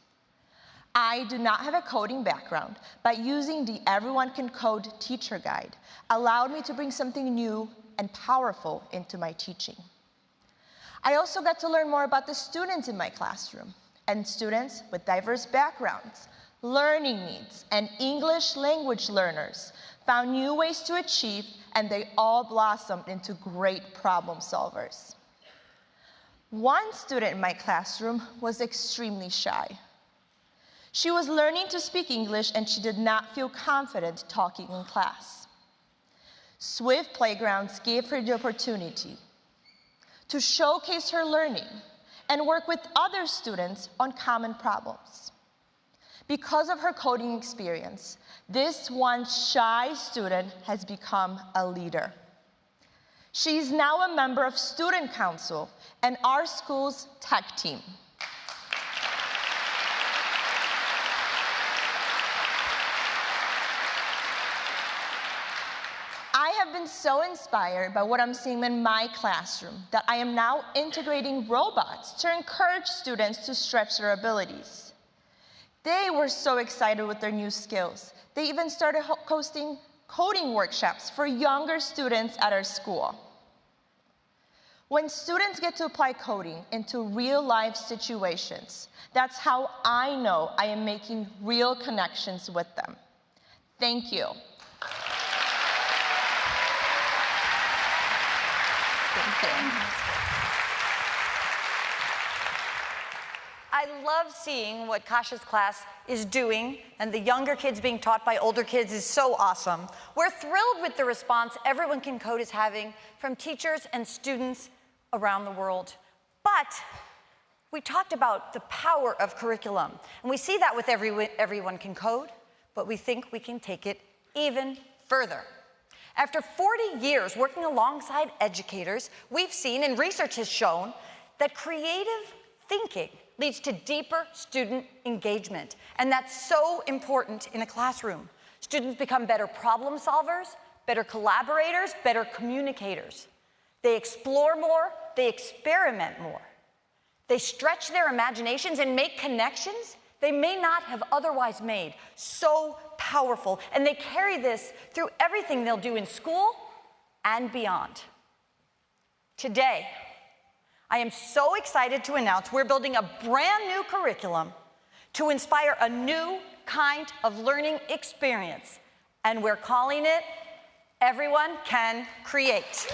[SPEAKER 10] I do not have a coding background, but using the Everyone Can Code teacher guide allowed me to bring something new and powerful into my teaching. I also got to learn more about the students in my classroom, and students with diverse backgrounds, learning needs, and English language learners found new ways to achieve, and they all blossomed into great problem solvers. One student in my classroom was extremely shy. She was learning to speak English, and she did not feel confident talking in class. Swift Playgrounds gave her the opportunity to showcase her learning and work with other students on common problems. Because of her coding experience, this one shy student has become a leader. She is now a member of Student Council and our school's tech team. I have been so inspired by what I'm seeing in my classroom that I am now integrating robots to encourage students to stretch their abilities. They were so excited with their new skills. They even started hosting coding workshops for younger students at our school. When students get to apply coding into real-life situations, that's how I know I am making real connections with them. Thank you.
[SPEAKER 8] I love seeing what Kasha's class is doing, and the younger kids being taught by older kids is so awesome. We're thrilled with the response Everyone Can Code is having from teachers and students around the world. But we talked about the power of curriculum, and we see that with Everyone Can Code, but we think we can take it even further. After 40 years working alongside educators, we've seen, and research has shown, that creative thinking leads to deeper student engagement. And that's so important in a classroom. Students become better problem solvers, better collaborators, better communicators. They explore more, they experiment more. They stretch their imaginations and make connections they may not have otherwise made. So powerful. And they carry this through everything they'll do in school and beyond. Today, I am so excited to announce we're building a brand new curriculum to inspire a new kind of learning experience. And we're calling it Everyone Can Create.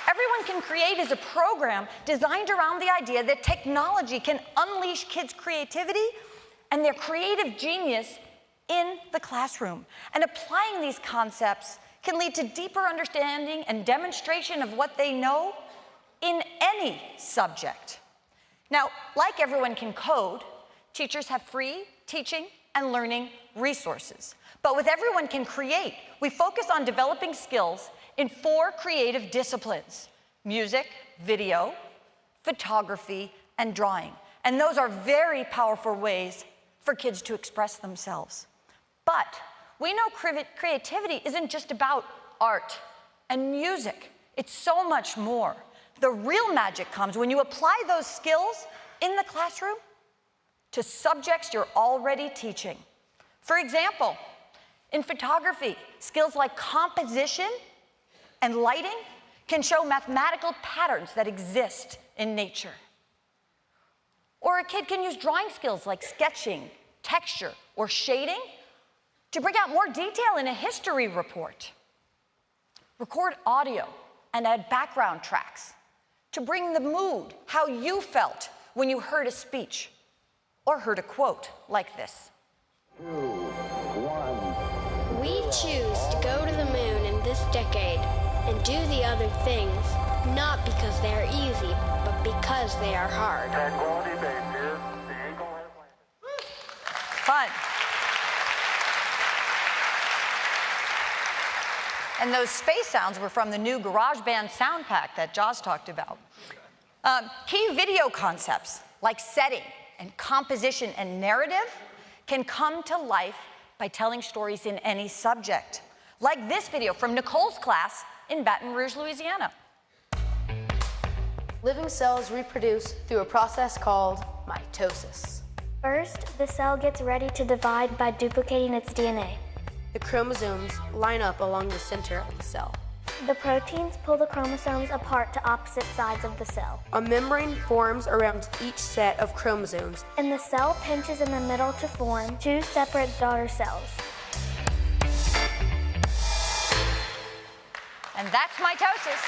[SPEAKER 8] Everyone Can Create is a program designed around the idea that technology can unleash kids' creativity and their creative genius in the classroom. And applying these concepts can lead to deeper understanding and demonstration of what they know in any subject. Now, like Everyone Can Code, teachers have free teaching and learning resources. But with Everyone Can Create, we focus on developing skills in 4 creative disciplines: music, video, photography, and drawing. And those are very powerful ways for kids to express themselves. But we know creativity isn't just about art and music. It's so much more. The real magic comes when you apply those skills in the classroom to subjects you're already teaching. For example, in photography, skills like composition and lighting can show mathematical patterns that exist in nature. Or a kid can use drawing skills like sketching, texture, or shading to bring out more detail in a history report. Record audio and add background tracks to bring the mood, how you felt when you heard a speech or heard a quote like this.
[SPEAKER 11] 2, 1.
[SPEAKER 12] We choose to go to the moon in this decade and do the other things, not because they are easy, but because they are hard.
[SPEAKER 11] Tranquility Base here. The Eagle has landed.
[SPEAKER 8] Fun. And those space sounds were from the new GarageBand sound pack that Joz talked about. Key video concepts like setting and composition and narrative can come to life by telling stories in any subject. Like this video from Nicole's class in Baton Rouge, Louisiana.
[SPEAKER 13] Living cells reproduce through a process called mitosis.
[SPEAKER 14] First, the cell gets ready to divide by duplicating its DNA.
[SPEAKER 13] The chromosomes line up along the center of the cell.
[SPEAKER 14] The proteins pull the chromosomes apart to opposite sides of the cell.
[SPEAKER 13] A membrane forms around each set of chromosomes.
[SPEAKER 14] And the cell pinches in the middle to form 2 separate daughter cells.
[SPEAKER 8] And that's mitosis.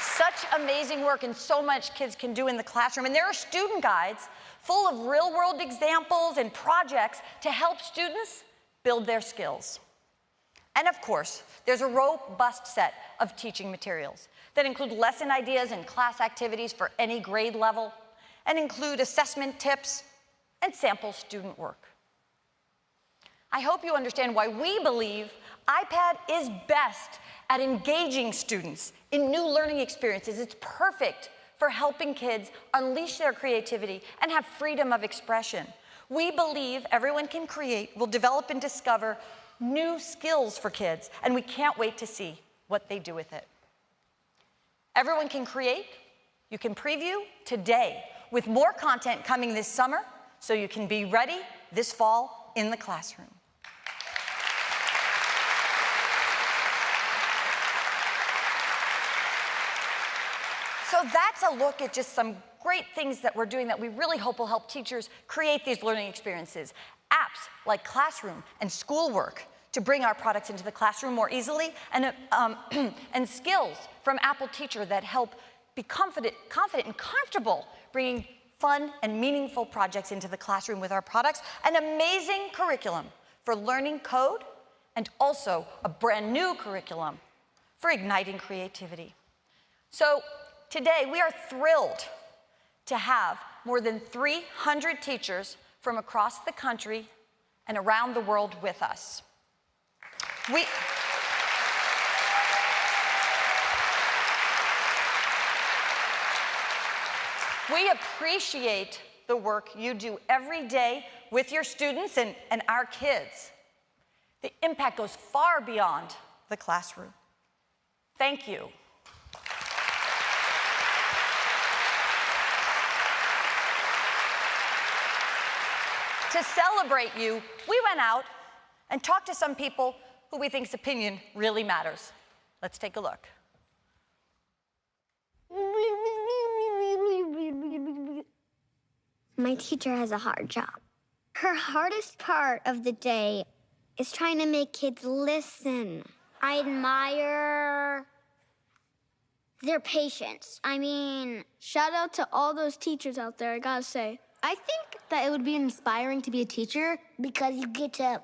[SPEAKER 8] Such amazing work and so much kids can do in the classroom. And there are student guides full of real-world examples and projects to help students build their skills. And of course, there's a robust set of teaching materials that include lesson ideas and class activities for any grade level, and include assessment tips and sample student work. I hope you understand why we believe iPad is best at engaging students in new learning experiences. It's perfect for helping kids unleash their creativity and have freedom of expression. We believe Everyone Can Create will develop and discover new skills for kids, and we can't wait to see what they do with it. Everyone Can Create, you can preview today, with more content coming this summer, so you can be ready this fall in the classroom. So that's a look at just some great things that we're doing that we really hope will help teachers create these learning experiences. Apps like Classroom and Schoolwork to bring our products into the classroom more easily, and skills from Apple Teacher that help be confident and comfortable bringing fun and meaningful projects into the classroom with our products. An amazing curriculum for learning code, and also a brand new curriculum for igniting creativity. So today we are thrilled to have more than 300 teachers from across the country and around the world with us. We appreciate the work you do every day with your students and our kids. The impact goes far beyond the classroom. Thank you. To celebrate you, we went out and talked to some people who we think's opinion really matters. Let's take a look.
[SPEAKER 15] My teacher has a hard job. Her hardest part of the day is trying to make kids listen. I admire their patience. I mean,
[SPEAKER 12] shout out to all those teachers out there, I gotta say.
[SPEAKER 14] I think that it would be inspiring to be a teacher
[SPEAKER 1] because you get to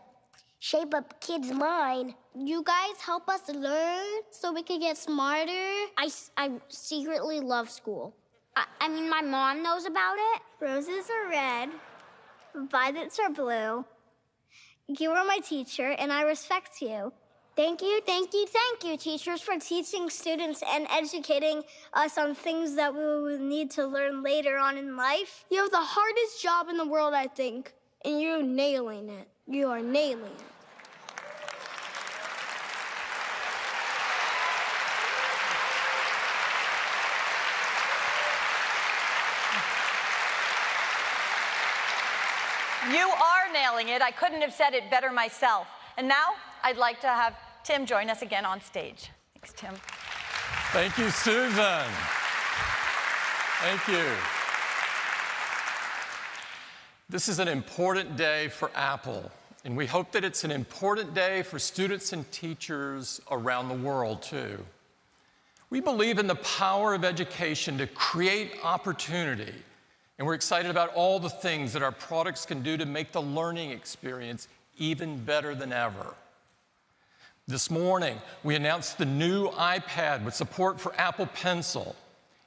[SPEAKER 1] shape up kids' mind.
[SPEAKER 15] You guys help us learn so we can get smarter. I secretly love school. I mean, my mom knows about it.
[SPEAKER 14] Roses are red, violets are blue. You are my teacher, and I respect you.
[SPEAKER 15] Thank you, teachers, for teaching students and educating us on things that we will need to learn later on in life.
[SPEAKER 12] You have the hardest job in the world, I think, and you're nailing it. You are nailing it.
[SPEAKER 8] You are nailing it. I couldn't have said it better myself. And now I'd like to have Tim join us again on stage. Thanks, Tim.
[SPEAKER 4] Thank you, Susan. Thank you. This is an important day for Apple, and we hope that it's an important day for students and teachers around the world, too. We believe in the power of education to create opportunity, and we're excited about all the things that our products can do to make the learning experience even better than ever. This morning, we announced the new iPad with support for Apple Pencil.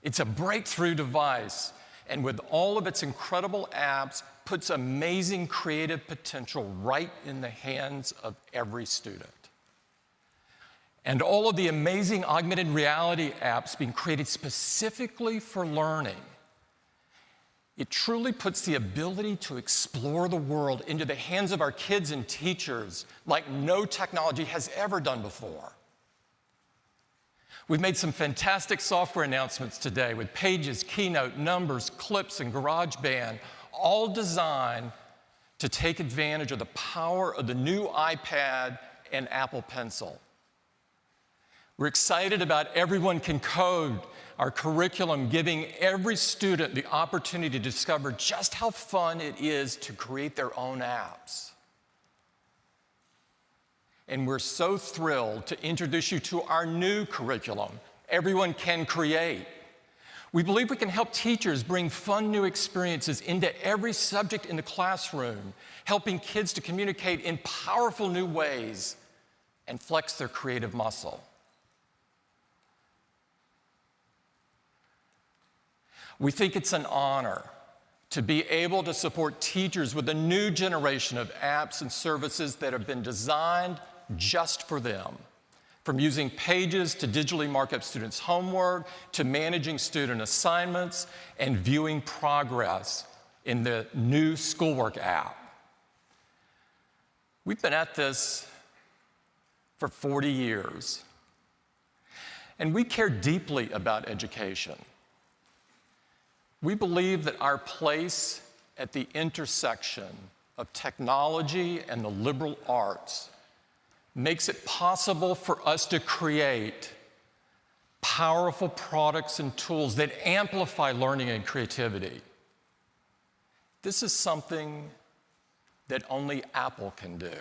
[SPEAKER 4] It's a breakthrough device, and with all of its incredible apps, puts amazing creative potential right in the hands of every student. And all of the amazing augmented reality apps being created specifically for learning. It truly puts the ability to explore the world into the hands of our kids and teachers like no technology has ever done before. We've made some fantastic software announcements today with Pages, Keynote, Numbers, Clips, and GarageBand, all designed to take advantage of the power of the new iPad and Apple Pencil. We're excited about Everyone Can Code, our curriculum giving every student the opportunity to discover just how fun it is to create their own apps. And we're so thrilled to introduce you to our new curriculum, Everyone Can Create, We believe we can help teachers bring fun new experiences into every subject in the classroom, helping kids to communicate in powerful new ways and flex their creative muscle. We think it's an honor to be able to support teachers with a new generation of apps and services that have been designed just for them. From using Pages to digitally mark up students' homework, to managing student assignments, and viewing progress in the new Schoolwork app. We've been at this for 40 years, and we care deeply about education. We believe that our place at the intersection of technology and the liberal arts makes it possible for us to create powerful products and tools that amplify learning and creativity. This is something that only Apple can do.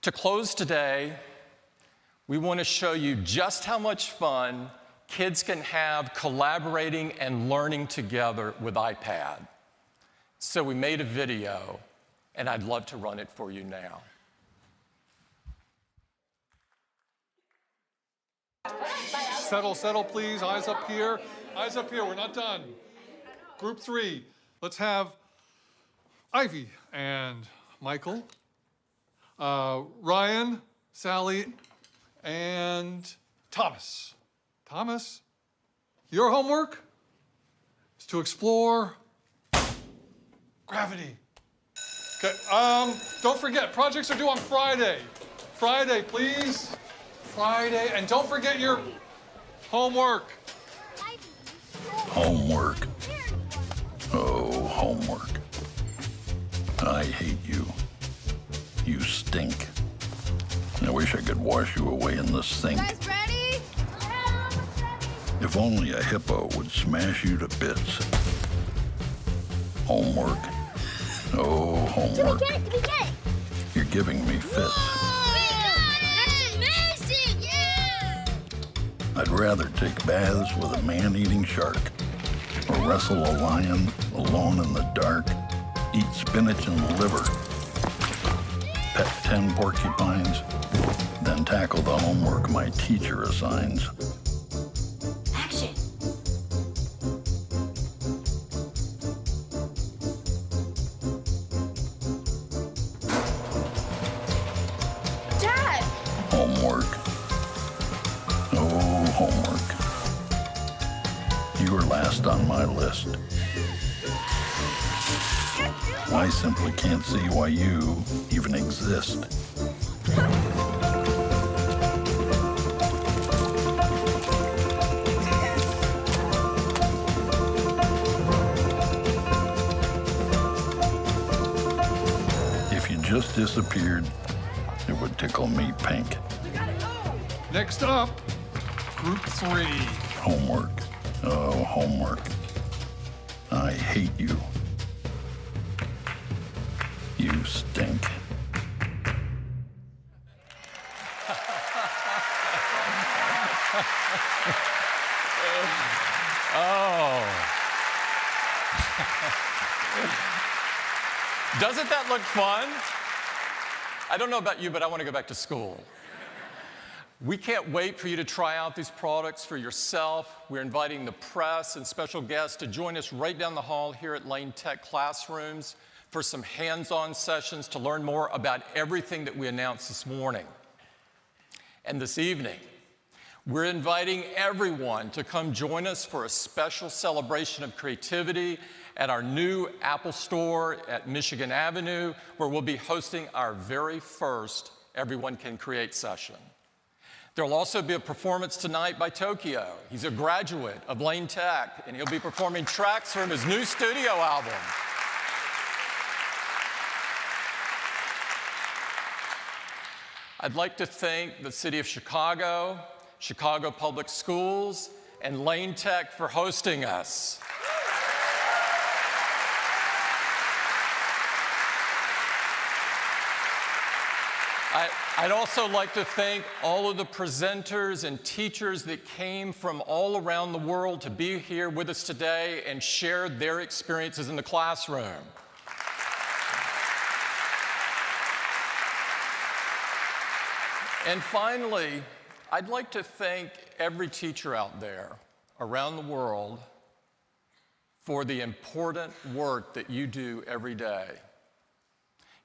[SPEAKER 4] To close today, we want to show you just how much fun kids can have collaborating and learning together with iPad. So we made a video, and I'd love to run it for you now.
[SPEAKER 16] Settle, please. Eyes up here. Eyes up here. We're not done. Group 3. Let's have Ivy and Michael, Ryan, Sally, and Thomas. Thomas, your homework is to explore gravity. Okay, don't forget, projects are due on Friday. Friday, please. Friday, and don't forget your homework.
[SPEAKER 17] Homework. Oh, homework. I hate you. You stink. I wish I could wash you away in the sink.
[SPEAKER 18] You guys ready?
[SPEAKER 17] If only a hippo would smash you to bits. Homework. Oh, homework. You're giving me fits. I'd rather take baths with a man-eating shark, or wrestle a lion alone in the dark, eat spinach and liver, pet 10 porcupines, then tackle the homework my teacher assigns.
[SPEAKER 18] Action.
[SPEAKER 2] Dad!
[SPEAKER 17] Homework. Oh, homework. You were last on my list. I simply can't see why you even exist. If you just disappeared, it would tickle me pink.
[SPEAKER 16] Next up, Group 3.
[SPEAKER 17] Homework. Oh, homework. I hate you. You stink.
[SPEAKER 4] Oh. Doesn't that look fun? I don't know about you, but I want to go back to school. We can't wait for you to try out these products for yourself. We're inviting the press and special guests to join us right down the hall here at Lane Tech Classrooms for some hands-on sessions to learn more about everything that we announced this morning. And this evening, we're inviting everyone to come join us for a special celebration of creativity at our new Apple Store at Michigan Avenue, where we'll be hosting our very first Everyone Can Create session. There will also be a performance tonight by Tokyo. He's a graduate of Lane Tech, and he'll be performing tracks from his new studio album. I'd like to thank the City of Chicago, Chicago Public Schools, and Lane Tech for hosting us. I'd also like to thank all of the presenters and teachers that came from all around the world to be here with us today and shared their experiences in the classroom. And finally, I'd like to thank every teacher out there around the world for the important work that you do every day.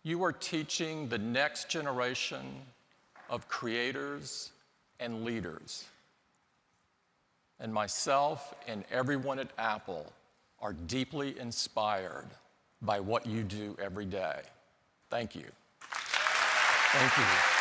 [SPEAKER 4] You are teaching the next generation of creators and leaders. And myself and everyone at Apple are deeply inspired by what you do every day. Thank you. Thank you.